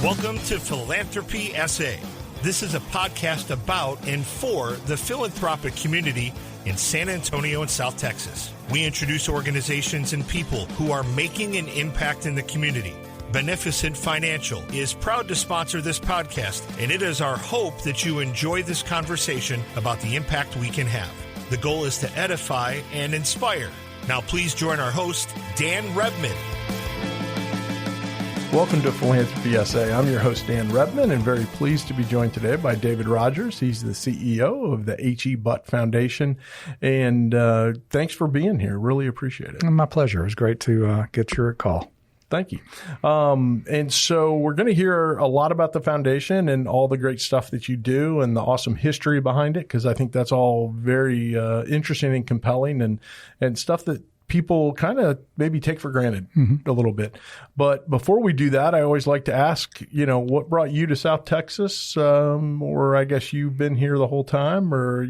Welcome to Philanthropy SA. This is a podcast about and for the philanthropic community in San Antonio and South Texas. We introduce organizations and people who are making an impact in the community. Beneficent Financial is proud to sponsor this podcast, and it is our hope that you enjoy this conversation about the impact we can have. The goal is to edify and inspire. Now please join our host, Dan Rebman. Welcome to Philanthropy SA. I'm your host, Dan Rebman, and very pleased to be joined today by David Rogers. He's the CEO of the H.E. Butt Foundation. And thanks for being here. Really appreciate it. My pleasure. It was great to get your call. Thank you. And so we're going to hear a lot about the foundation and all the great stuff that you do and the awesome history behind it, because I think that's all very interesting and compelling and stuff that people kind of maybe take for granted a little bit. But before we do that, I always like to ask, what brought you to South Texas? Or I guess you've been here the whole time, or,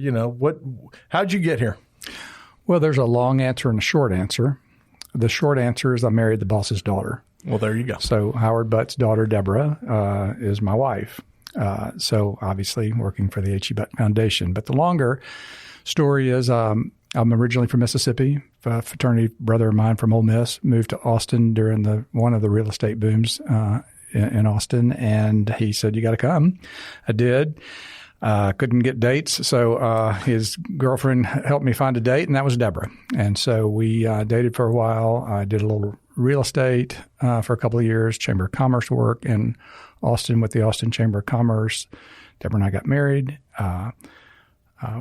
how'd you get here? Well, there's a long answer and a short answer. The short answer is I married the boss's daughter. Well, there you go. So Howard Butt's daughter, Deborah, is my wife. So obviously working for the H.E. Butt Foundation. But the longer story is I'm originally from Mississippi. A fraternity brother of mine from Ole Miss moved to Austin during one of the real estate booms in Austin, and he said, "You got to come." I did. Couldn't get dates, so his girlfriend helped me find a date, and that was Deborah. And so we dated for a while. I did a little real estate for a couple of years, Chamber of Commerce work in Austin with the Austin Chamber of Commerce. Deborah and I got married.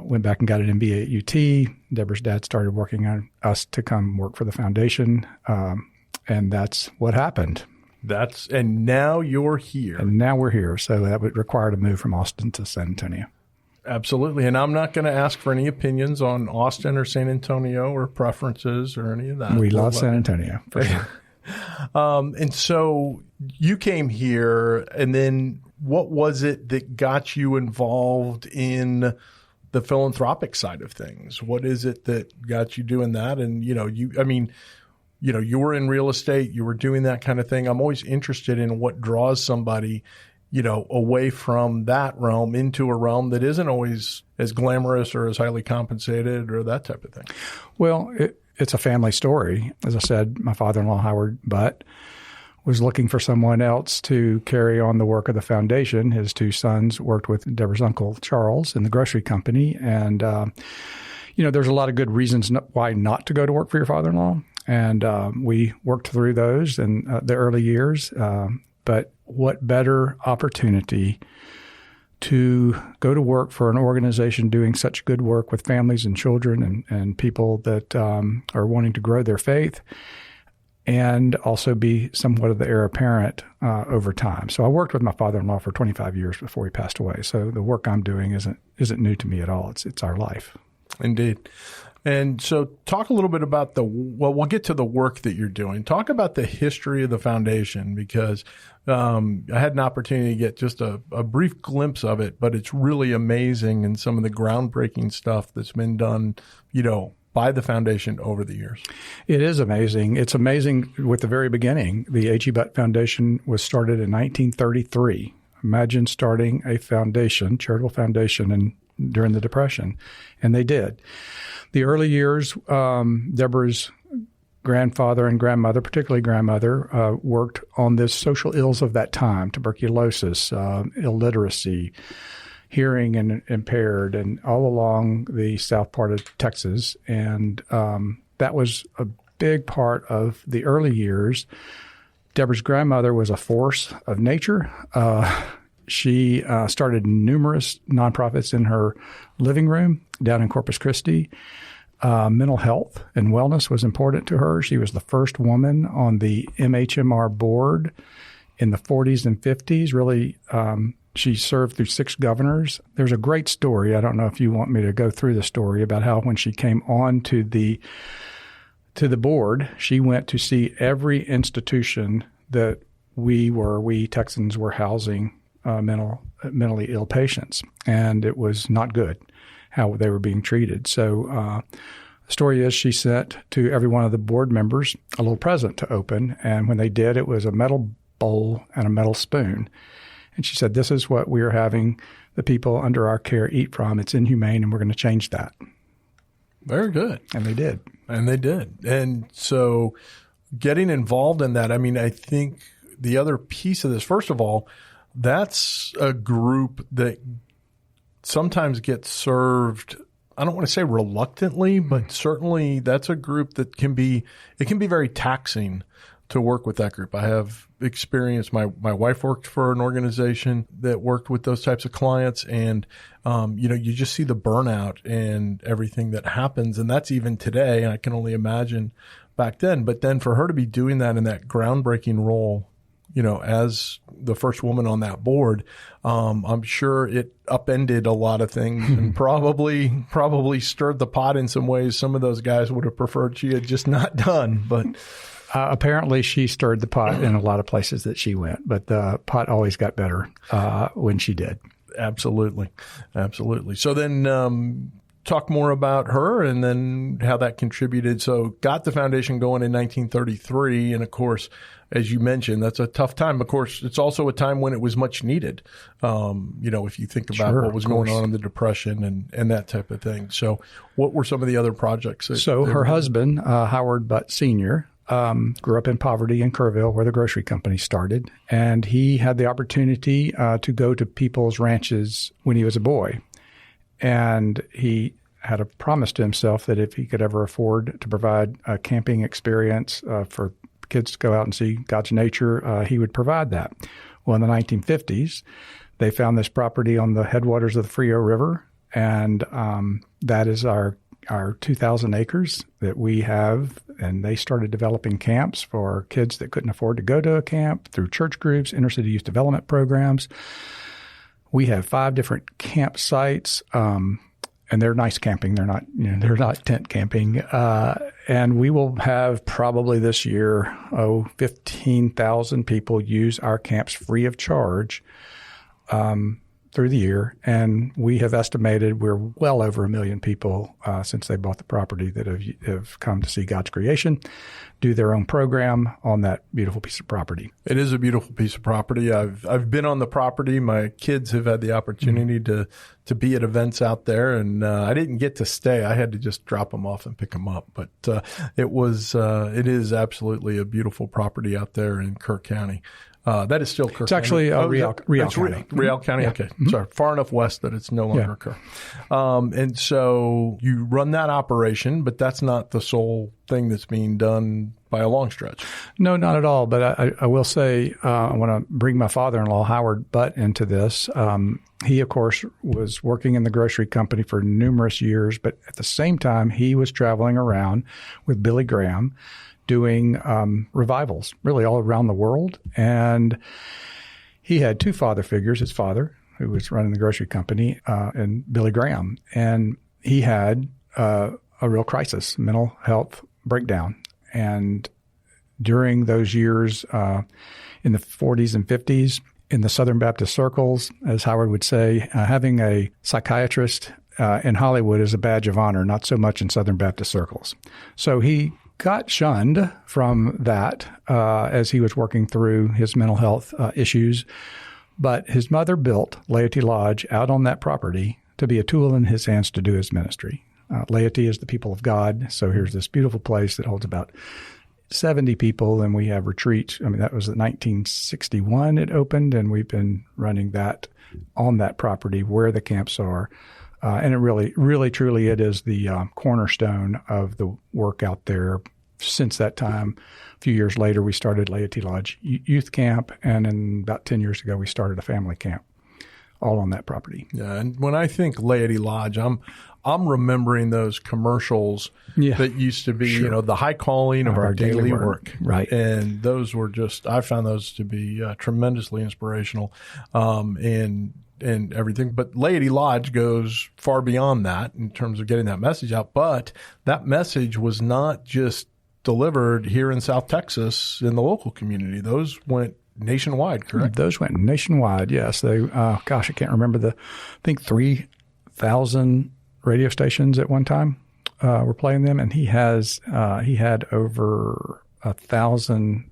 Went back and got an MBA at UT. Deborah's dad started working on us to come work for the foundation, and that's what happened. And now you're here. And now we're here. So that would require a move from Austin to San Antonio. Absolutely. And I'm not going to ask for any opinions on Austin or San Antonio or preferences or any of that. We love San Antonio, for sure. And so you came here, and then what was it that got you involved in the philanthropic side of things? What is it that got you doing that? And, you were in real estate, you were doing that kind of thing. I'm always interested in what draws somebody, away from that realm into a realm that isn't always as glamorous or as highly compensated or that type of thing. Well, it's a family story. As I said, my father-in-law, Howard Butt, was looking for someone else to carry on the work of the foundation. His two sons worked with Deborah's uncle, Charles, in the grocery company. And, there's a lot of good reasons why not to go to work for your father-in-law. And we worked through those in the early years. But what better opportunity to go to work for an organization doing such good work with families and children and people that are wanting to grow their faith, and also be somewhat of the heir apparent over time. So I worked with my father-in-law for 25 years before he passed away. So the work I'm doing isn't new to me at all. It's our life. Indeed. And so talk a little bit about we'll get to the work that you're doing. Talk about the history of the foundation, because I had an opportunity to get just a brief glimpse of it, but it's really amazing, and some of the groundbreaking stuff that's been done, by the foundation over the years. It is amazing. It's amazing with the very beginning. The H.E. Butt Foundation was started in 1933. Imagine starting a foundation, charitable foundation, during the Depression. And they did. The early years, Deborah's grandfather and grandmother, particularly grandmother, worked on the social ills of that time: tuberculosis, illiteracy, hearing and impaired, and all along the south part of Texas. And that was a big part of the early years. Deborah's grandmother was a force of nature. She started numerous nonprofits in her living room down in Corpus Christi. Mental health and wellness was important to her. She was the first woman on the MHMR board in the 40s and 50s. Really, she served through 6 governors. There's a great story. I don't know if you want me to go through the story about how when she came on to the board, she went to see every institution that we Texans were housing mentally ill patients, and it was not good how they were being treated. So the story is she sent to every one of the board members a little present to open, and when they did, it was a metal bowl and a metal spoon. And she said, this is what we are having the people under our care eat from. It's inhumane, and we're going to change that. Very good. And they did. And so getting involved in that, I mean, I think the other piece of this, first of all, that's a group that sometimes gets served, I don't want to say reluctantly, but certainly that's a group that can be very taxing to work with that group. I have experience. My wife worked for an organization that worked with those types of clients, and you just see the burnout and everything that happens, and that's even today. And I can only imagine back then. But then for her to be doing that in that groundbreaking role, as the first woman on that board, I'm sure it upended a lot of things and probably stirred the pot in some ways. Some of those guys would have preferred she had just not done, but. Apparently, she stirred the pot in a lot of places that she went, but the pot always got better when she did. Absolutely. So then talk more about her and then how that contributed. So got the foundation going in 1933. And, of course, as you mentioned, that's a tough time. Of course, it's also a time when it was much needed, if you think about what was going on in the Depression and that type of thing. So what were some of the other projects? Her husband, Howard Butt Sr., grew up in poverty in Kerrville, where the grocery company started. And he had the opportunity to go to people's ranches when he was a boy. And he had a promise to himself that if he could ever afford to provide a camping experience for kids to go out and see God's nature, he would provide that. Well, in the 1950s, they found this property on the headwaters of the Frio River, and that is our 2,000 acres that we have, and they started developing camps for kids that couldn't afford to go to a camp through church groups, inner-city youth development programs. We have 5 different campsites, and they're nice camping. They're not tent camping. And we will have probably this year, 15,000 people use our camps free of charge through the year, and we have estimated we're well over 1 million people since they bought the property that have come to see God's creation, do their own program on that beautiful piece of property. It is a beautiful piece of property. I've been on the property. My kids have had the opportunity to be at events out there, and I didn't get to stay. I had to just drop them off and pick them up. But it is absolutely a beautiful property out there in Kerr County. That is still Kerr County. It's actually Riel County. Riel County, yeah. Okay. Sorry, far enough west that it's no longer Kerr. And so you run that operation, but that's not the sole thing that's being done by a long stretch. No, not at all. But I will say I want to bring my father-in-law, Howard Butt, into this. He, of course, was working in the grocery company for numerous years, but at the same time, he was traveling around with Billy Graham doing revivals really all around the world. And he had 2 father figures, his father, who was running the grocery company, and Billy Graham. And he had a real crisis, mental health breakdown. And during those years in the 40s and 50s, in the Southern Baptist circles, as Howard would say, having a psychiatrist in Hollywood is a badge of honor, not so much in Southern Baptist circles. So he got shunned from that as he was working through his mental health issues. But his mother built Laity Lodge out on that property to be a tool in his hands to do his ministry. Laity is the people of God. So here's this beautiful place that holds about 70 people, and we have retreats. I mean, that was in 1961 it opened, and we've been running that on that property where the camps are. And it really, truly, it is the cornerstone of the work out there. Since that time, a few years later, we started Laity Lodge Youth Camp, and then about 10 years ago, we started a family camp, all on that property. Yeah, and when I think Laity Lodge, I'm remembering those commercials that used to be, the high calling of our daily work. Right. And those were I found those to be tremendously inspirational. And everything. But Laity Lodge goes far beyond that in terms of getting that message out. But that message was not just delivered here in South Texas in the local community. Those went nationwide, correct? Those went nationwide, yes. They, I can't remember I think 3,000 radio stations at one time were playing them. And he had over 1,000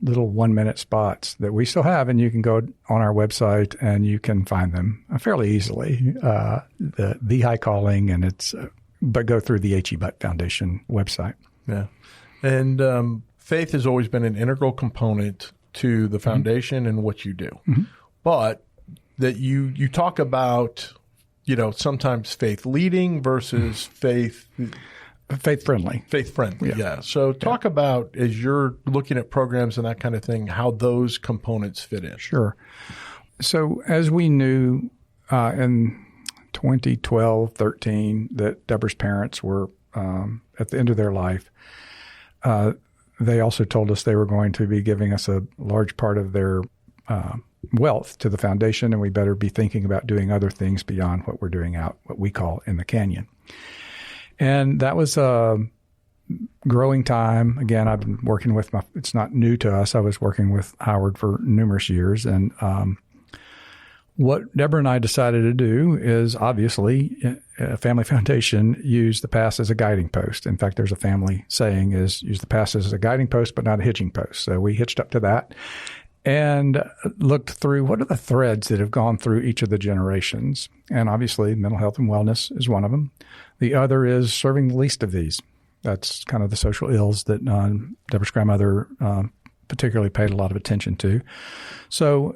little 1-minute spots that we still have, and you can go on our website and you can find them fairly easily. The High Calling, and but go through the H.E. Butt Foundation website. Yeah, and faith has always been an integral component to the foundation and what you do, but that you talk about, sometimes faith leading versus faith friendly. Faith friendly, yeah. So talk about, as you're looking at programs and that kind of thing, how those components fit in. Sure. So as we knew in 2012, 13, that Deborah's parents were at the end of their life, they also told us they were going to be giving us a large part of their wealth to the foundation, and we better be thinking about doing other things beyond what we're doing out, what we call in the canyon. And that was a growing time. Again, I've been working with it's not new to us. I was working with Howard for numerous years. And what Deborah and I decided to do is, obviously, a family foundation, use the past as a guiding post. In fact, there's a family saying is use the past as a guiding post, but not a hitching post. So we hitched up to that and looked through what are the threads that have gone through each of the generations. And obviously, mental health and wellness is one of them. The other is serving the least of these. That's kind of the social ills that Deborah's grandmother particularly paid a lot of attention to. So,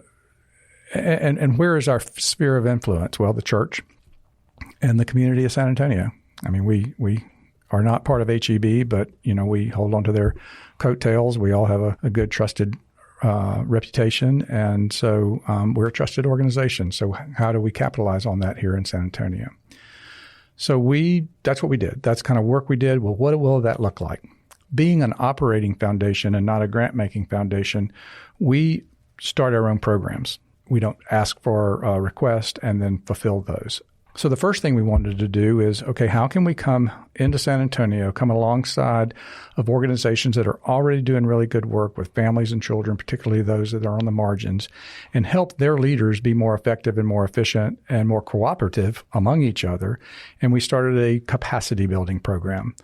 and where is our sphere of influence? Well, the church and the community of San Antonio. I mean, we are not part of HEB, but, we hold on to their coattails. We all have a good, trusted reputation. And so we're a trusted organization. So how do we capitalize on that here in San Antonio? So that's what we did. That's kind of work we did. Well, what will that look like? Being an operating foundation and not a grant-making foundation, we start our own programs. We don't ask for a request and then fulfill those. So the first thing we wanted to do is, okay, how can we come into San Antonio, come alongside of organizations that are already doing really good work with families and children, particularly those that are on the margins, and help their leaders be more effective and more efficient and more cooperative among each other. And we started a capacity building program,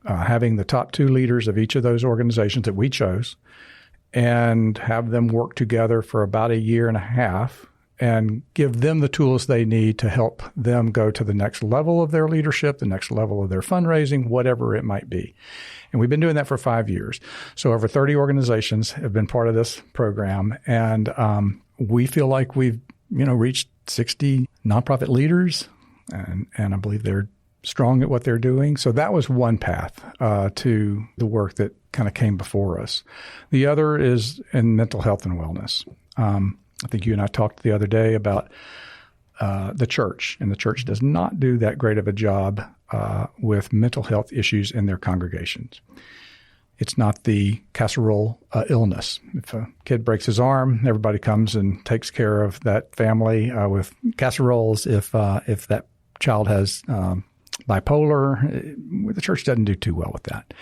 having the top 2 leaders of each of those organizations that we chose and have them work together for about 1.5 years and give them the tools they need to help them go to the next level of their leadership, the next level of their fundraising, whatever it might be. And we've been doing that for 5 years. So over 30 organizations have been part of this program. And we feel like we've, reached 60 nonprofit leaders, and I believe they're strong at what they're doing. So that was one path to the work that kind of came before us. The other is in mental health and wellness. I think you and I talked the other day about the church, and the church does not do that great of a job with mental health issues in their congregations. It's not the casserole illness. If a kid breaks his arm, everybody comes and takes care of that family with casseroles. If that child has bipolar, the church doesn't do too well with that.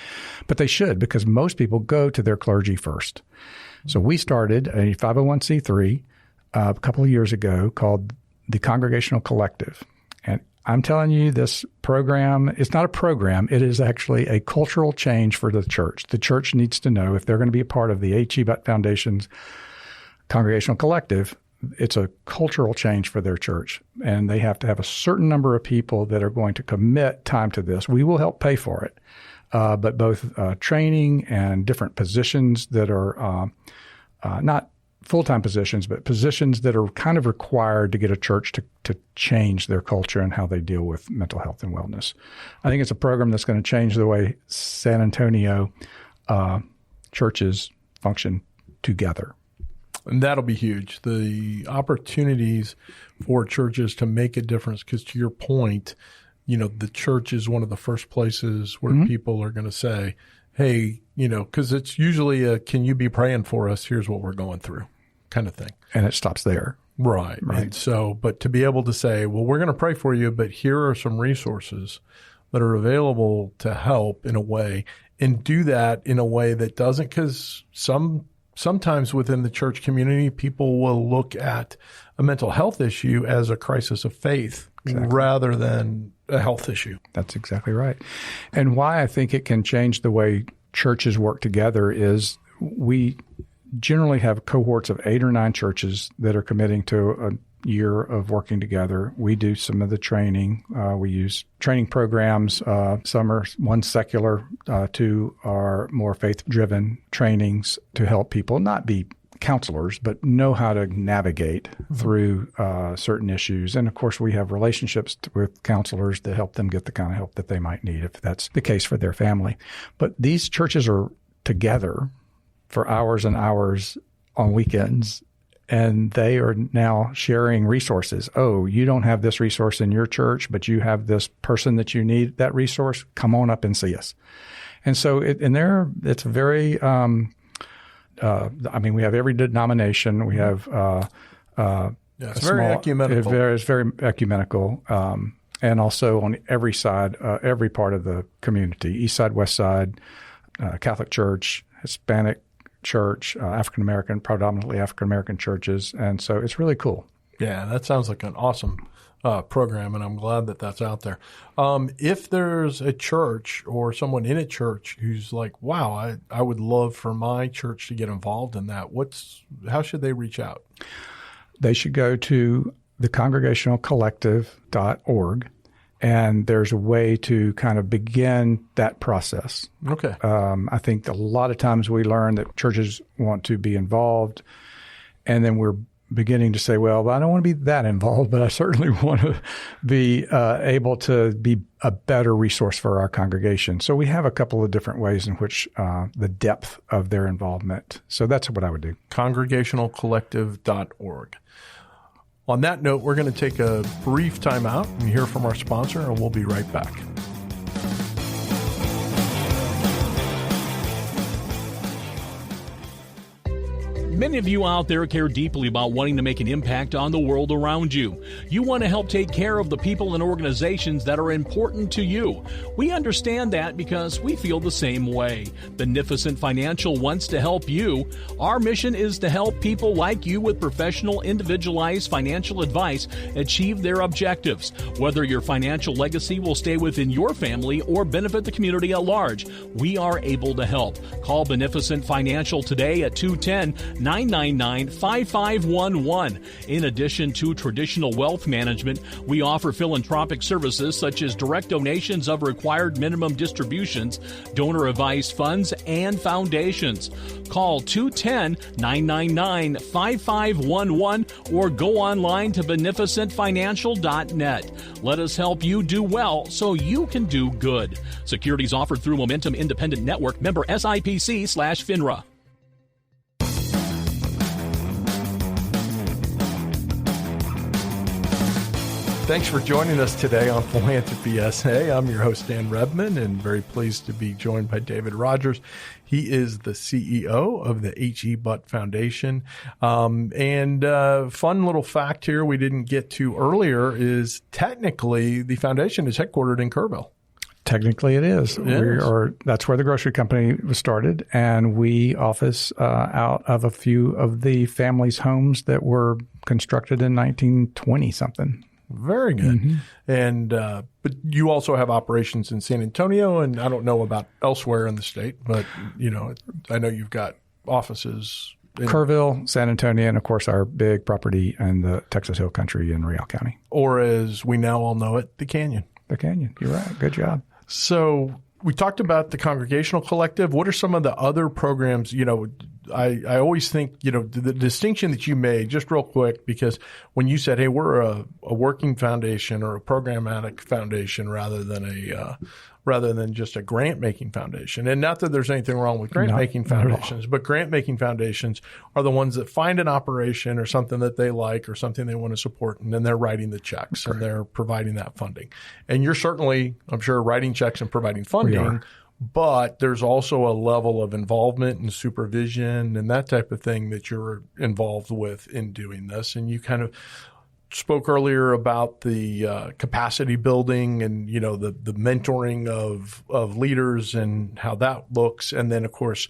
But they should, because most people go to their clergy first. So we started a 501c3 a couple of years ago called the Congregational Collective. And I'm telling you, this program, it's not a program. It is actually a cultural change for the church. The church needs to know if they're going to be a part of the H.E. Butt Foundation's Congregational Collective, it's a cultural change for their church. And they have to have a certain number of people that are going to commit time to this. We will help pay for it. But both training and different positions that are not full-time positions, but positions that are kind of required to get a church to change their culture and how they deal with mental health and wellness. I think it's a program that's going to change the way San Antonio churches function together. And that'll be huge. The opportunities for churches to make a difference, because to your point, the church is one of the first places where people are going to say, hey, because it's usually can you be praying for us? Here's what we're going through kind of thing. And it stops there. Right. And so, but to be able to say, well, we're going to pray for you, but here are some resources that are available to help in a way, and do that in a way that doesn't, because sometimes within the church community, people will look at a mental health issue as a crisis of faith rather than a health issue. That's exactly right. And why I think it can change the way churches work together is we generally have cohorts of 8 or 9 churches that are committing to a year of working together. We do some of the training. We use training programs. Some are one secular, 2 are more faith-driven trainings to help people not be counselors, but know how to navigate through certain issues. And of course, we have relationships with counselors to help them get the kind of help that they might need if that's the case for their family. But these churches are together for hours and hours on weekends, and they are now sharing resources. Oh, you don't have this resource in your church, but you have this person that you need that resource. Come on up and see us. And so it's very, we have every denomination. We have it's very ecumenical. It's very ecumenical. And also on every side, every part of the community, East Side, West Side, Catholic Church, Hispanic Church, African-American, predominantly African-American churches. And so it's really cool. Yeah, that sounds like an awesome program, and I'm glad that that's out there. If there's a church or someone in a church who's like, wow, I would love for my church to get involved in that, how should they reach out? They should go to thecongregationalcollective.org. And there's a way to kind of begin that process. Okay. I think a lot of times we learn that churches want to be involved, and then we're beginning to say, well, I don't want to be that involved, but I certainly want to be able to be a better resource for our congregation. So we have a couple of different ways in which the depth of their involvement. So that's what I would do. Congregationalcollective.org. On that note, we're going to take a brief time out and hear from our sponsor, and we'll be right back. Many of you out there care deeply about wanting to make an impact on the world around you. You want to help take care of the people and organizations that are important to you. We understand that because we feel the same way. Beneficent Financial wants to help you. Our mission is to help people like you with professional, individualized financial advice achieve their objectives. Whether your financial legacy will stay within your family or benefit the community at large, we are able to help. Call Beneficent Financial today at 210-999-5511. In addition to traditional wealth management, we offer philanthropic services such as direct donations of required minimum distributions, donor-advised funds, and foundations. Call 210-999-5511 or go online to beneficentfinancial.net. Let us help you do well so you can do good. Securities offered through Momentum Independent Network, member SIPC/FINRA. Thanks for joining us today on Philanthropy SA. I'm your host, Dan Rebman, and very pleased to be joined by David Rogers. He is the CEO of the H.E. Butt Foundation. Fun little fact here we didn't get to earlier is technically the foundation is headquartered in Kerrville. Technically, it is. That's where the grocery company was started, and we office out of a few of the families' homes that were constructed in 1920-something. Very good. Mm-hmm. And but you also have operations in San Antonio, and I don't know about elsewhere in the state, but I know you've got offices in Kerrville, San Antonio, and of course our big property in the Texas Hill Country in Real County. Or as we now all know it, the Canyon. The Canyon. You're right. Good job. So we talked about the Congregational Collective. What are some of the other programs? I always think, the distinction that you made, just real quick, because when you said, hey, we're a working foundation or a programmatic foundation rather than just a grant-making foundation. And not that there's anything wrong with grant-making foundations, but grant-making foundations are the ones that find an operation or something that they like or something they want to support, and then they're writing the checks and they're providing that funding. And you're certainly, I'm sure, writing checks and providing funding, but there's also a level of involvement and supervision and that type of thing that you're involved with in doing this. And you kind of spoke earlier about the capacity building and, the mentoring of leaders and how that looks. And then, of course,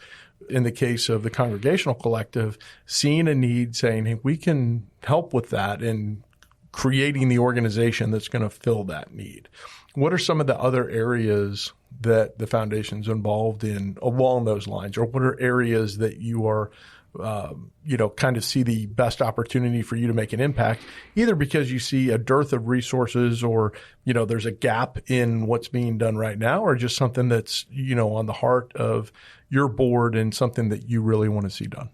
in the case of the Congregational Collective, seeing a need, saying, hey, we can help with that and creating the organization that's going to fill that need. What are some of the other areas that the foundation's involved in along those lines? Or what are areas that you are, kind of see the best opportunity for you to make an impact, either because you see a dearth of resources or, there's a gap in what's being done right now, or just something that's, on the heart of your board and something that you really want to see done?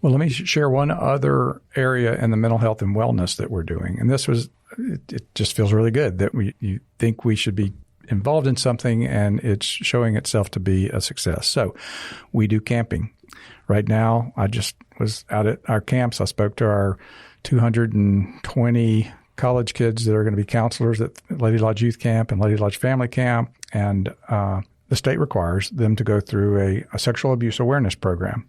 Well, let me share one other area in the mental health and wellness that we're doing. And it just feels really good that you think we should be involved in something and it's showing itself to be a success. So we do camping. Right now, I just was out at our camps. I spoke to our 220 college kids that are going to be counselors at Lady Lodge Youth Camp and Lady Lodge Family Camp. And the state requires them to go through a sexual abuse awareness program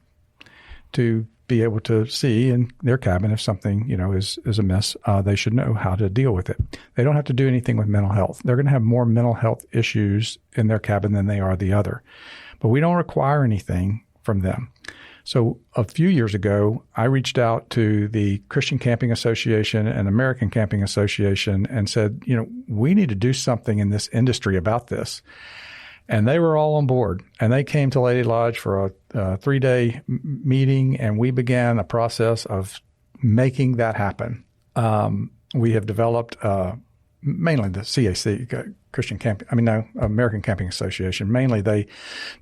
to be able to see in their cabin if something, is amiss. They should know how to deal with it. They don't have to do anything with mental health. They're going to have more mental health issues in their cabin than they are the other. But we don't require anything from them. So a few years ago, I reached out to the Christian Camping Association and American Camping Association and said, we need to do something in this industry about this. And they were all on board. And they came to Lady Lodge for a 3-day meeting, and we began a process of making that happen. We have developed mainly the CAC, American Camping Association. Mainly they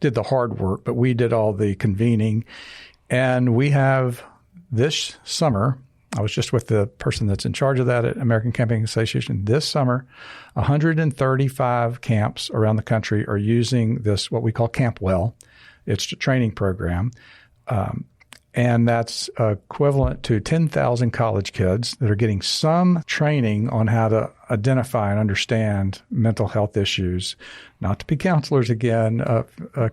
did the hard work, but we did all the convening. And we have this summer, I was just with the person that's in charge of that at American Camping Association. This summer, 135 camps around the country are using this, what we call Camp Well. It's a training program. And that's equivalent to 10,000 college kids that are getting some training on how to identify and understand mental health issues, not to be counselors again,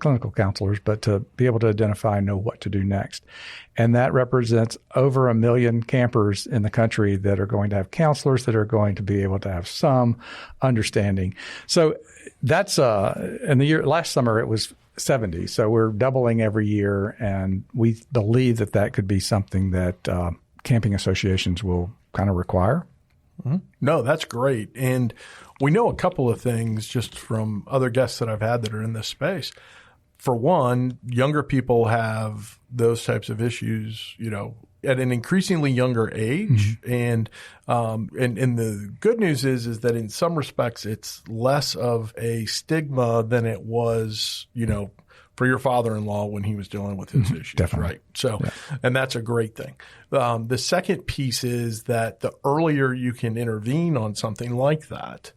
clinical counselors, but to be able to identify and know what to do next. And that represents over 1 million campers in the country that are going to have counselors that are going to be able to have some understanding. So that's last summer it was 70. So we're doubling every year, and we believe that could be something that camping associations will kind of require. Mm-hmm. No, that's great. And we know a couple of things just from other guests that I've had that are in this space. For one, younger people have those types of issues, at an increasingly younger age. Mm-hmm. And the good news is that in some respects, it's less of a stigma than it was, for your father-in-law when he was dealing with his issues. Definitely. Right. So, And that's a great thing. The second piece is that the earlier you can intervene on something like that,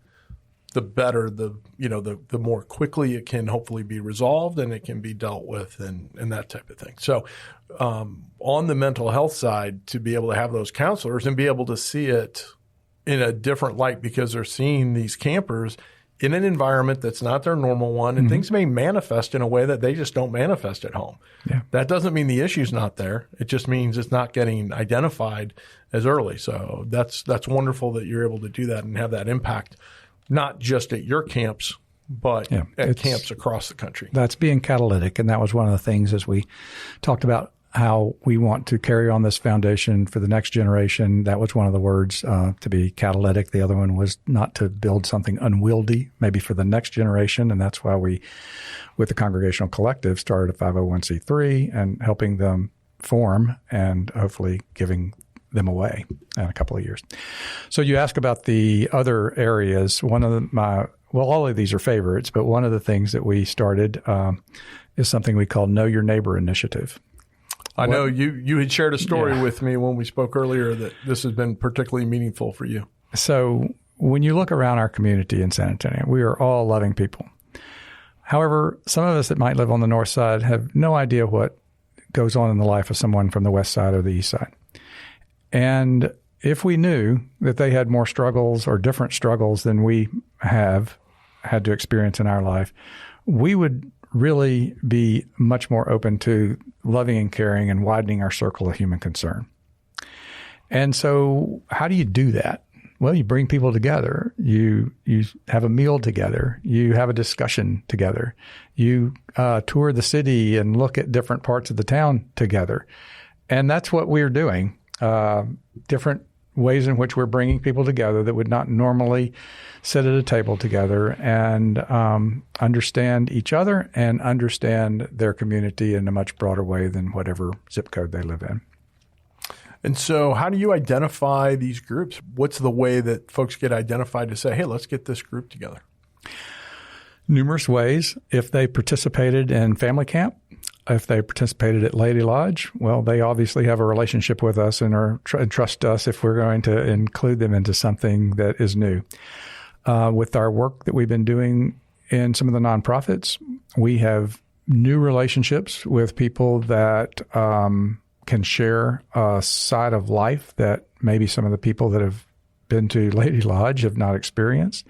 the better, the more quickly it can hopefully be resolved and it can be dealt with and that type of thing. So on the mental health side, to be able to have those counselors and be able to see it in a different light because they're seeing these campers in an environment that's not their normal one, and things may manifest in a way that they just don't manifest at home. Yeah. That doesn't mean the issue's not there. It just means it's not getting identified as early. So that's wonderful that you're able to do that and have that impact, not just at your camps, but at camps across the country. That's being catalytic, and that was one of the things as we talked about how we want to carry on this foundation for the next generation. That was one of the words, to be catalytic. The other one was not to build something unwieldy, maybe for the next generation. And that's why we, with the Congregational Collective, started a 501c3 and helping them form and hopefully giving them away in a couple of years. So you ask about the other areas. All of these are favorites, but one of the things that we started is something we call Know Your Neighbor Initiative. I know you had shared a story with me when we spoke earlier that this has been particularly meaningful for you. So when you look around our community in San Antonio, we are all loving people. However, some of us that might live on the north side have no idea what goes on in the life of someone from the west side or the east side. And if we knew that they had more struggles or different struggles than we have had to experience in our life, we would really be much more open to loving and caring and widening our circle of human concern. And so how do you do that? Well, you bring people together. You have a meal together. You have a discussion together. You tour the city and look at different parts of the town together. And that's what we're doing. Different ways in which we're bringing people together that would not normally sit at a table together and understand each other and understand their community in a much broader way than whatever zip code they live in. And so how do you identify these groups? What's the way that folks get identified to say, hey, let's get this group together? Numerous ways. If they participated in family camp, if they participated at Lady Lodge, well, they obviously have a relationship with us and trust us if we're going to include them into something that is new. With our work that we've been doing in some of the nonprofits, we have new relationships with people that can share a side of life that maybe some of the people that have been to Lady Lodge have not experienced.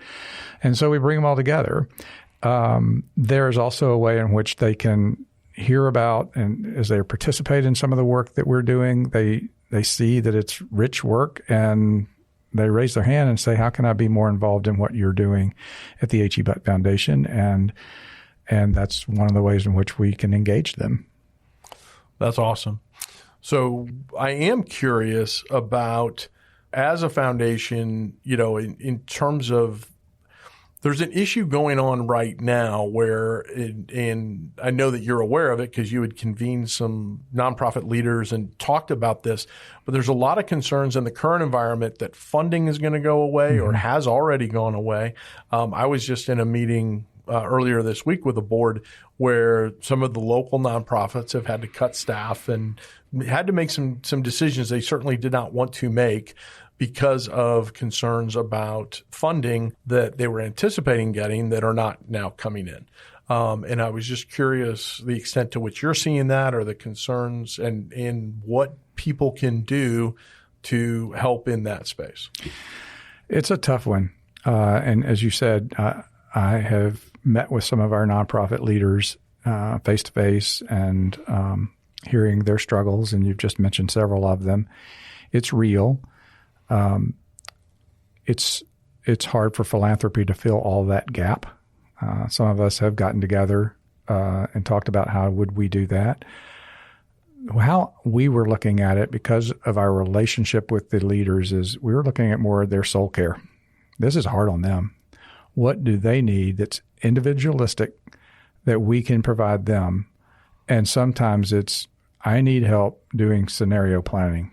And so we bring them all together. There's also a way in which they can hear about, and as they participate in some of the work that we're doing, they see that it's rich work and they raise their hand and say, how can I be more involved in what you're doing at the H.E. Butt Foundation? And that's one of the ways in which we can engage them. That's awesome. So I am curious about, as a foundation, in terms of, there's an issue going on right now where, and I know that you're aware of it because you had convened some nonprofit leaders and talked about this, but there's a lot of concerns in the current environment that funding is going to go away or has already gone away. I was just in a meeting earlier this week with a board where some of the local nonprofits have had to cut staff and had to make some decisions they certainly did not want to make because of concerns about funding that they were anticipating getting that are not now coming in. And I was just curious the extent to which you're seeing that or the concerns and what people can do to help in that space. It's a tough one. And as you said, I have met with some of our nonprofit leaders face to face and hearing their struggles, and you've just mentioned several of them. It's real. It's hard for philanthropy to fill all that gap. Some of us have gotten together and talked about how would we do that. How we were looking at it because of our relationship with the leaders is we were looking at more of their soul care. This is hard on them. What do they need that's individualistic that we can provide them? And sometimes it's, I need help doing scenario planning.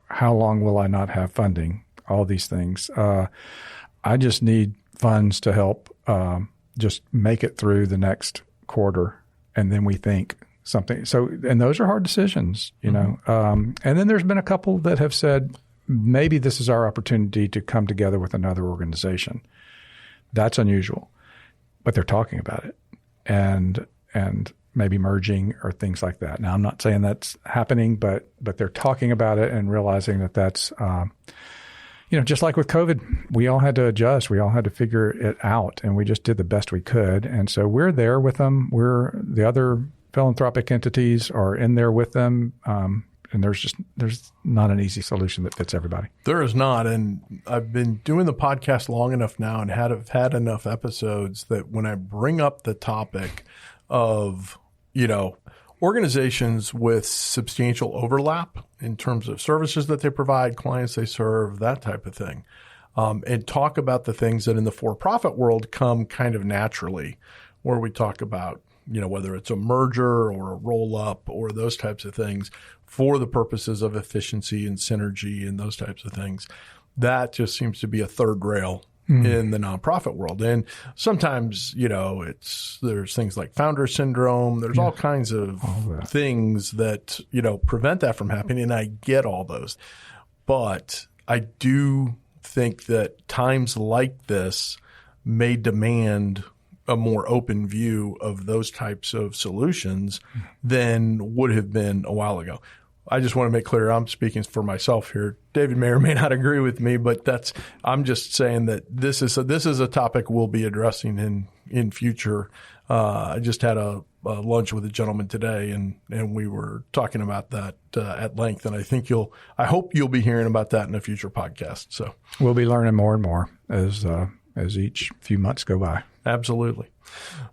How long will I not have funding? All these things. I just need funds to help just make it through the next quarter. And then we think something. So, and those are hard decisions, you know. And then there's been a couple that have said, maybe this is our opportunity to come together with another organization. That's unusual, but they're talking about it and maybe merging or things like that. Now, I'm not saying that's happening, but they're talking about it and realizing that that's, just like with COVID, we all had to adjust. We all had to figure it out, and we just did the best we could. And so we're there with them. The other philanthropic entities are in there with them. And there's not an easy solution that fits everybody. There is not. And I've been doing the podcast long enough now and have had enough episodes that when I bring up the topic of, organizations with substantial overlap in terms of services that they provide, clients they serve, that type of thing, and talk about the things that in the for-profit world come kind of naturally, where we talk about, whether it's a merger or a roll-up or those types of things for the purposes of efficiency and synergy and those types of things. That just seems to be a third rail in the nonprofit world. And sometimes, there's things like founder syndrome. There's all kinds of things that, prevent that from happening. And I get all those. But I do think that times like this may demand a more open view of those types of solutions than would have been a while ago. I just want to make clear I'm speaking for myself here. David may or may not agree with me, but I'm just saying that this is a topic we'll be addressing in future. I just had a lunch with a gentleman today, and we were talking about that at length. And I hope you'll be hearing about that in a future podcast. So we'll be learning more and more as each few months go by. Absolutely.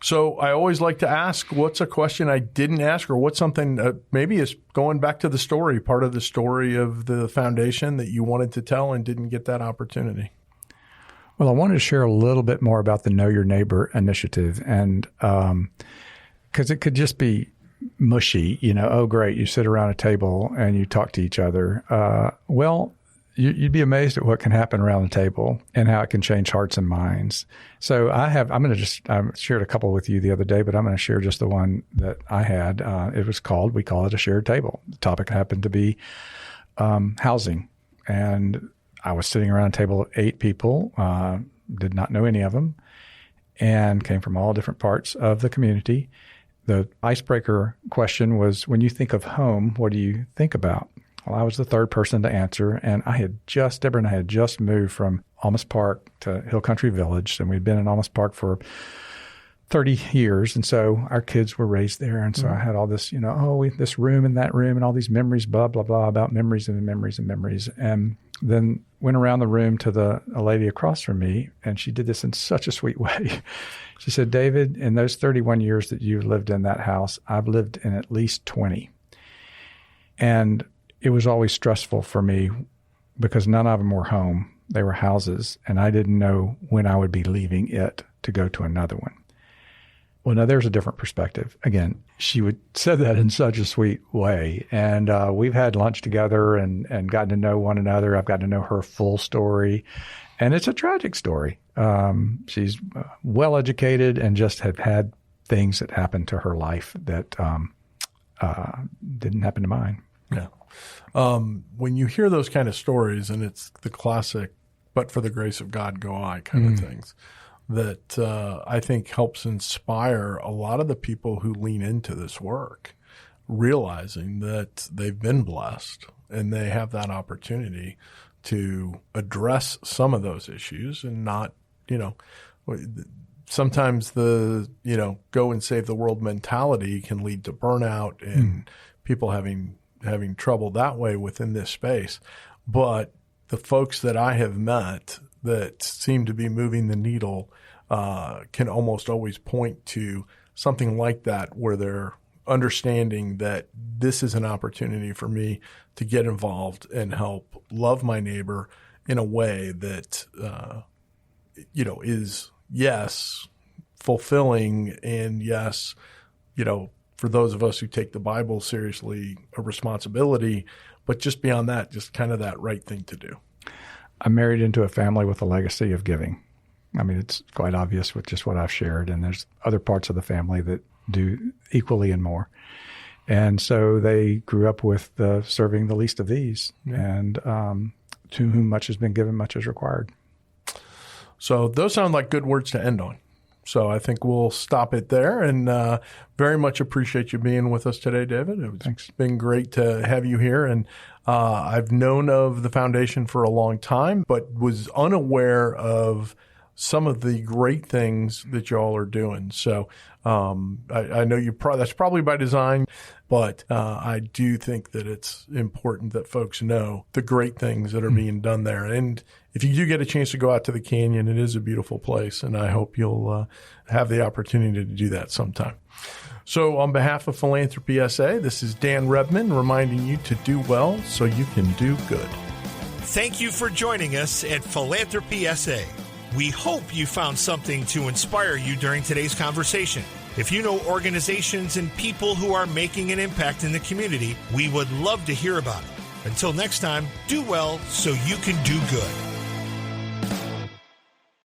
So I always like to ask, what's a question I didn't ask, or what's something maybe is going back to the story, part of the story of the foundation that you wanted to tell and didn't get that opportunity? Well, I wanted to share a little bit more about the Know Your Neighbor initiative, and because it could just be mushy, oh, great, you sit around a table and you talk to each other. Well, you'd be amazed at what can happen around the table and how it can change hearts and minds. So I shared a couple with you the other day, but I'm going to share just the one that I had. We call it a shared table. The topic happened to be housing. And I was sitting around a table of 8 people, did not know any of them, and came from all different parts of the community. The icebreaker question was, when you think of home, what do you think about? Well, I was the third person to answer, and Deborah and I had just moved from Almas Park to Hill Country Village, and we'd been in Almas Park for 30 years, and so our kids were raised there, and so I had all this, this room and that room and all these memories, blah, blah, blah, about memories and memories and memories, and then went around the room to a lady across from me, and she did this in such a sweet way. She said, David, in those 31 years that you've lived in that house, I've lived in at least 20, and it was always stressful for me because none of them were home. They were houses, and I didn't know when I would be leaving it to go to another one. Well, now there's a different perspective. Again, she said that in such a sweet way. And we've had lunch together and gotten to know one another. I've gotten to know her full story. And it's a tragic story. She's well-educated and just had things that happened to her life that didn't happen to mine. Yeah. When you hear those kind of stories, and it's the classic, but for the grace of God go I kind of things, that I think helps inspire a lot of the people who lean into this work, realizing that they've been blessed and they have that opportunity to address some of those issues and not, sometimes the, go and save the world mentality can lead to burnout and people having trouble that way within this space. But the folks that I have met that seem to be moving the needle can almost always point to something like that, where they're understanding that this is an opportunity for me to get involved and help love my neighbor in a way that, is, yes, fulfilling, and yes, for those of us who take the Bible seriously, a responsibility, but just beyond that, just kind of that right thing to do. I'm married into a family with a legacy of giving. I mean, it's quite obvious with just what I've shared, and there's other parts of the family that do equally and more. And so they grew up with serving the least of these, and to whom much has been given, much is required. So those sound like good words to end on. So I think we'll stop it there, and very much appreciate you being with us today, David. It's been great to have you here. And I've known of the foundation for a long time, but was unaware of some of the great things that y'all are doing. So I know that's probably by design, but I do think that it's important that folks know the great things that are being done there. And if you do get a chance to go out to the canyon, it is a beautiful place, and I hope you'll have the opportunity to do that sometime. So on behalf of Philanthropy SA, this is Dan Rebman reminding you to do well so you can do good. Thank you for joining us at Philanthropy SA. We hope you found something to inspire you during today's conversation. If you know organizations and people who are making an impact in the community, we would love to hear about it. Until next time, do well so you can do good.